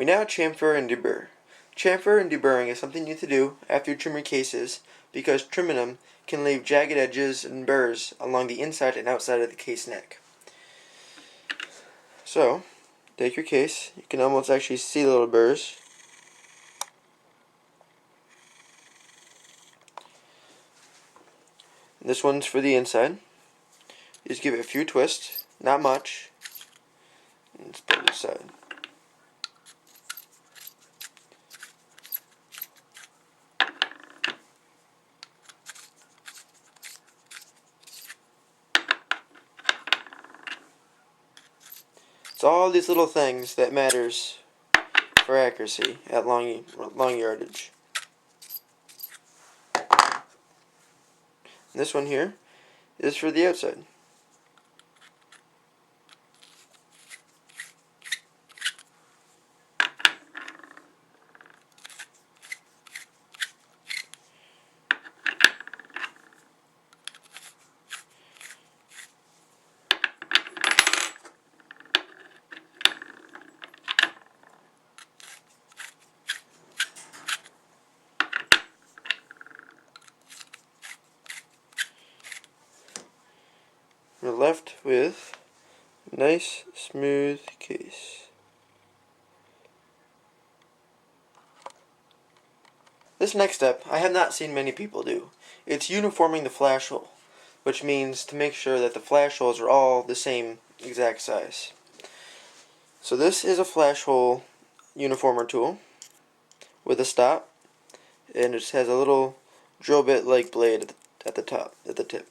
We now chamfer and deburr. Chamfer and deburring is something you need to do after you trim your cases because trimming them can leave jagged edges and burrs along the inside and outside of the case neck. So, take your case. You can almost actually see the little burrs. This one's for the inside. Just give it a few twists, not much. And let's put it aside. It's all these little things that matters for accuracy at long yardage. And this one here is for the outside. We're left with a nice, smooth case. This next step I have not seen many people do. It's uniforming the flash hole, which means to make sure that the flash holes are all the same exact size. So this is a flash hole uniformer tool with a stop, and it just has a little drill bit like blade at the top, at the tip.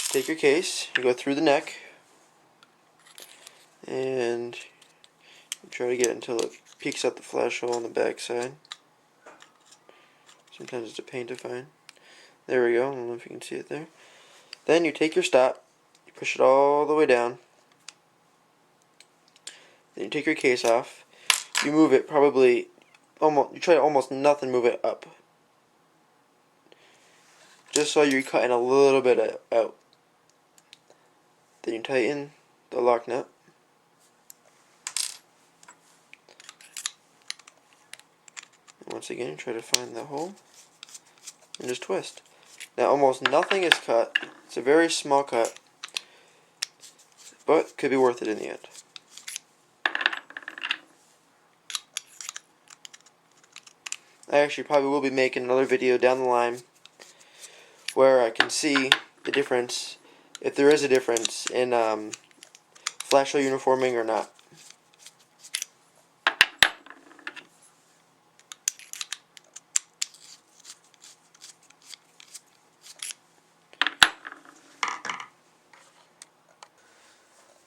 Take your case, you go through the neck, and try to get it until it peeks out the flash hole on the back side. Sometimes it's a pain to find. There we go, I don't know if you can see it there. Then you take your stop, you push it all the way down, then you take your case off, you move it probably, you try to almost nothing move it up. Just so you're cutting a little bit out. Then you tighten the lock nut. And once again, try to find the hole and just twist. Now almost nothing is cut. It's a very small cut, but could be worth it in the end. I actually probably will be making another video down the line where I can see the difference, if there is a difference in flash hole uniforming or not.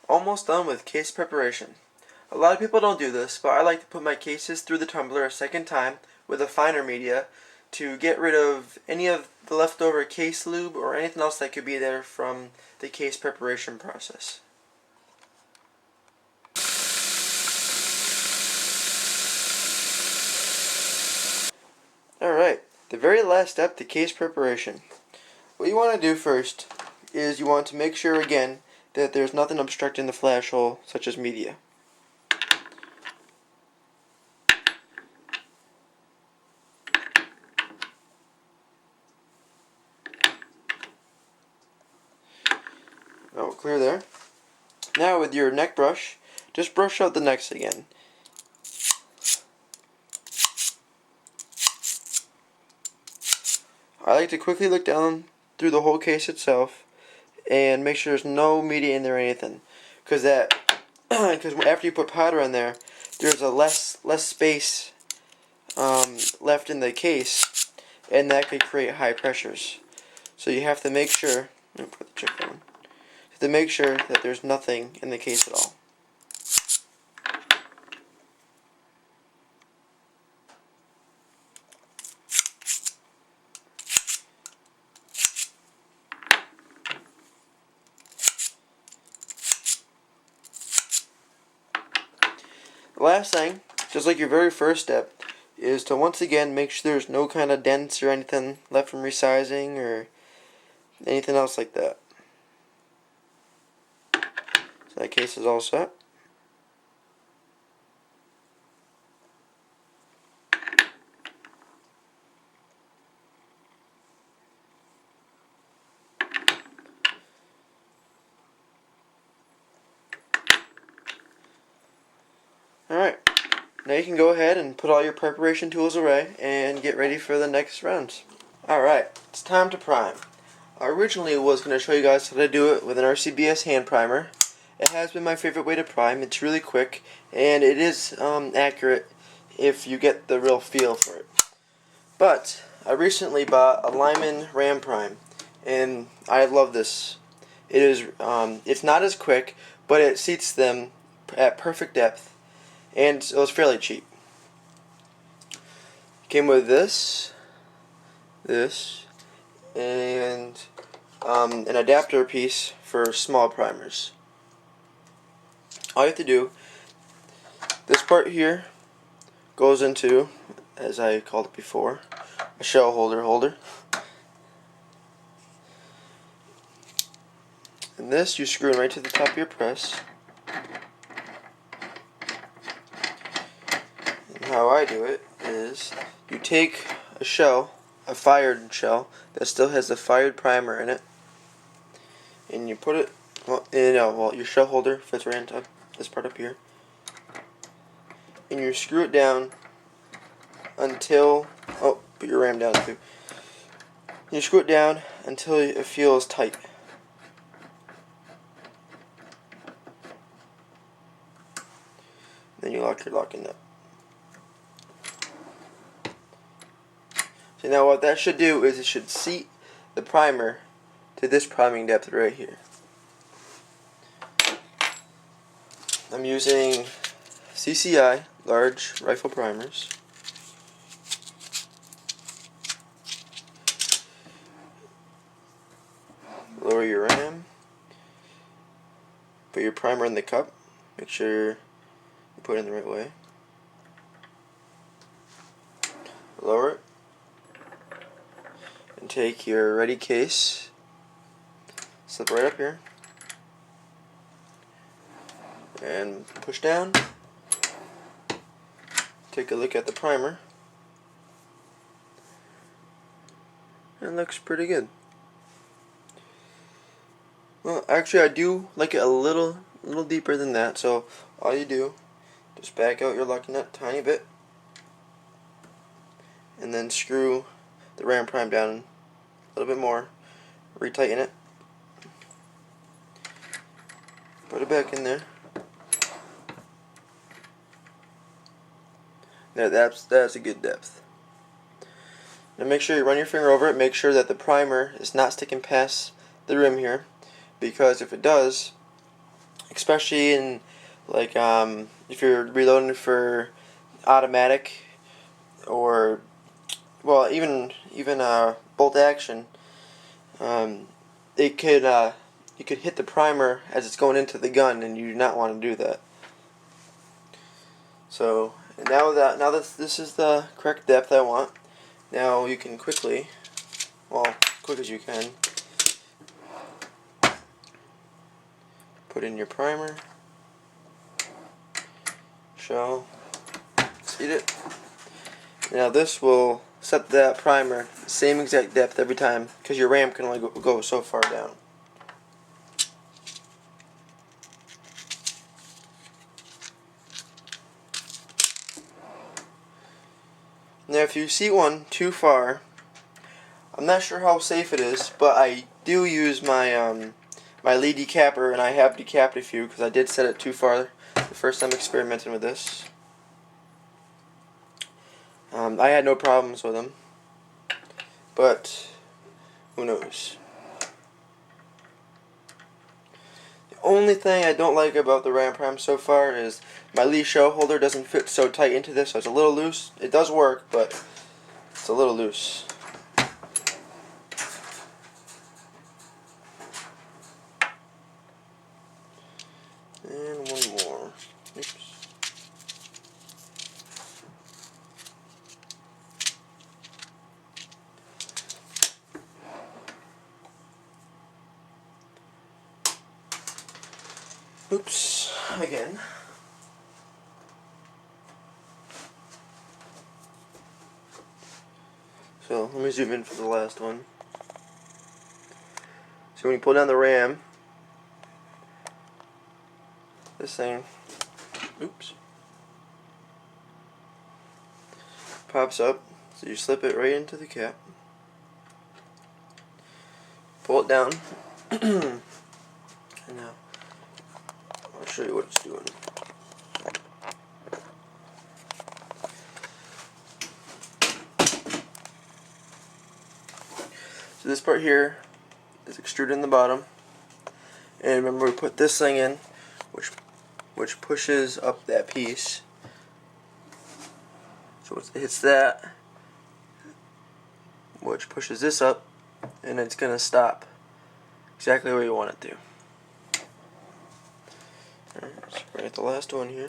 Almost done with case preparation. A lot of people don't do this, but I like to put my cases through the tumbler a second time with a finer media to get rid of any of the leftover case lube or anything else that could be there from the case preparation process. Alright, the very last step to case preparation. What you want to do first is you want to make sure again that there's nothing obstructing the flash hole, such as media. Oh, clear there. Now with your neck brush, just brush out the necks again. I like to quickly look down through the whole case itself and make sure there's no media in there or anything, because after you put powder in there, there's a less space left in the case, and that could create high pressures. So you have to make sure. Put the chip down. You have to make sure that there's nothing in the case at all. The last thing, just like your very first step, is to once again make sure there's no kind of dents or anything left from resizing or anything else like that. So that case is all set. now you can go ahead and put all your preparation tools away and get ready for the next rounds. Alright, it's time to prime. I originally was going to show you guys how to do it with an RCBS hand primer. It has been my favorite way to prime. It's really quick and it is accurate if you get the real feel for it. But I recently bought a Lyman Ram Prime and I love this. It is it's not as quick, but it seats them at perfect depth, and it was fairly cheap. Came with this, and an adapter piece for small primers. All you have to do, this part here goes into, as I called it before, a shell holder. And this you screw in right to the top of your press. And how I do it is you take a shell, a fired shell that still has the fired primer in it, and you put it, your shell holder fits right on top, this part up here, and you screw it down until, put your ram down too. You screw it down until it feels tight. Then you lock your locking nut. So now what that should do is it should seat the primer to this priming depth right here. I'm using CCI large rifle primers. Lower your ram. Put your primer in the cup. Make sure you put it in the right way. Lower it. And take your ready case. Slip right up here. And push down. Take a look at the primer. It looks pretty good. Well, actually I do like it a little deeper than that, so all you do, just back out your locking nut a tiny bit, and then screw the ram prime down a little bit more, retighten it, put it back in there. Now that's a good depth. Now make sure you run your finger over it, make sure that the primer is not sticking past the rim here, because if it does, especially in like if you're reloading for automatic or even bolt action, it could you could hit the primer as it's going into the gun, and you do not want to do that. So now that this is the correct depth I want, now you can quickly, quick as you can, put in your primer, shell, seat it. Now this will set that primer the same exact depth every time, because your ram can only go so far down. Now if you seat one too far, I'm not sure how safe it is, but I do use my my lead decapper, and I have decapped a few because I did set it too far the first time experimenting with this. I had no problems with them, but who knows. The only thing I don't like about the ram prime so far is my lead shell holder doesn't fit so tight into this, so it's a little loose. It does work, but it's a little loose. And one more. Oops. Oops, again. So let me zoom in for the last one. So when you pull down the ram, this thing, oops, pops up, so you slip it right into the cap, pull it down, and now I'll show you what it's doing. So this part here is extruded in the bottom, and remember we put this thing in, which pushes up that piece. So it hits that, which pushes this up, and it's gonna stop exactly where you want it to. Alright, let's write the last one here.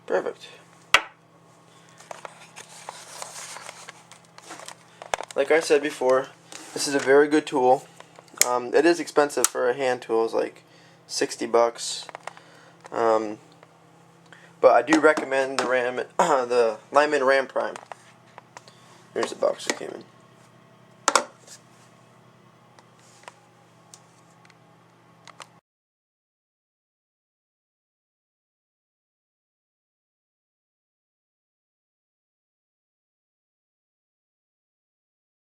Perfect. Like I said before, this is a very good tool. It is expensive for a hand tool, it's like $60. But I do recommend the Lyman Ram Prime. Here's the box it came in.